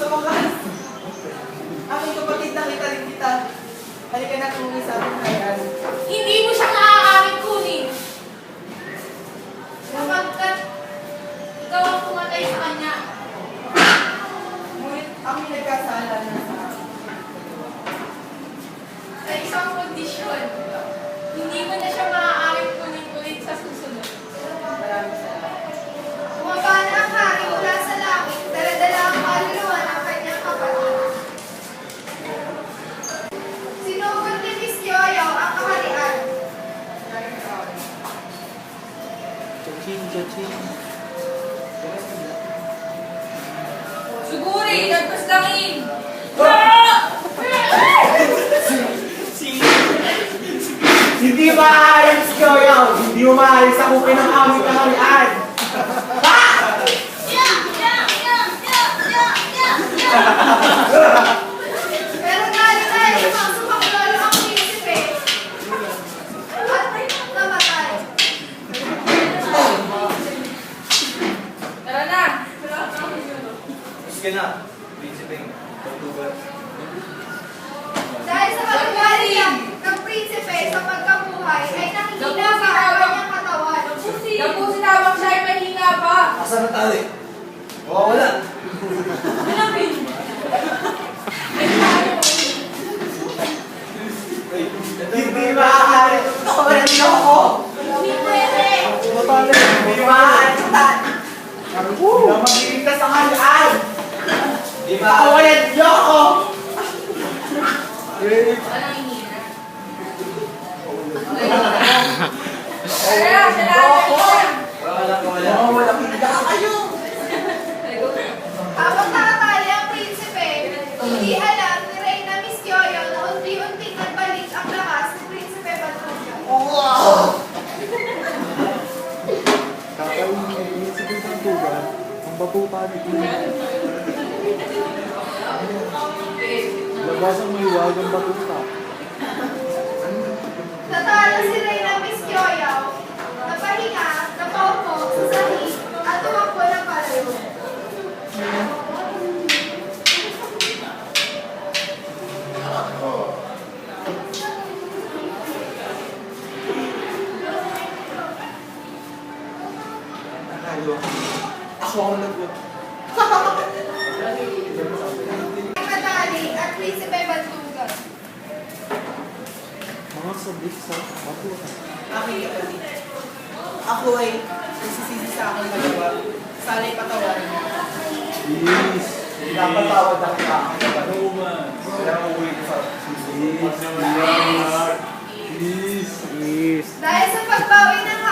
Sa wakas. Aking kapatid, nakita rin kita. Halika na tumungin sa aking kayaan. Hindi mo siya maaaring kunin. Sapagkat ikaw ang pumatay sa kanya. Ngunit ang nagkasala na sa akin. Sa isang kondisyon, hindi mo na siya maaaring kunin ulit sa susunod. Maraming salamat. Bumaba na ang hari mula sa langit, daladala ang kaluluwa ng kanyang kapatid. Sinugod ni Misyoyo ang kaharian. Suguri, nagpaslangin! Hindi maaaring si Kyoyo! Hindi mo maaaring sakupin ang aming kaharian! Pero dahil limang sumaklolo ang prinsipe at namatay. Tara na! Sige na, Prinsipe. Pagtugan. Dahil sa pagkagali ng prinsipe sa pagkabuhay ay nakikita pa ang kanyang katawan. Napusin tawag siya ay mahinga pa! Asan na tali? Wala. Hanapin! Ay, tayo! Hindi maaaring patawarin niyo ako! Hindi pwede! Hindi maaaring Hindi na mag-iligtas ang kaharian! Hindi patawarin niyo ako! Walang hinira. Tara, salamat! Wala kita kayo! Habang nakatali ang prinsipe, hindi alam ni Reyna Misyoyo na unti-unting nagbalik ang lakas ni Prinsipe Baltuga. Kakainin ng Prinsipe Baltugan ang batuta ni Queen. Labas ang mahiwagang batuta. Natalo si Reyna Misyoyo, napahinga, napaupo sa sahig at tumakbo ng palayo. Ako ang nagbuot. Natali at Prinsipe Baltuga. Mga sabik sa batuta. Aking kapatid. Ako ay nagsisisi sa aking nagawa. Sana'y patawarin mo. Please. Napatawad ang aking kapatid. Sila ang uwi ko sa susunod. Please. Please. Dahil sa pagbawi ng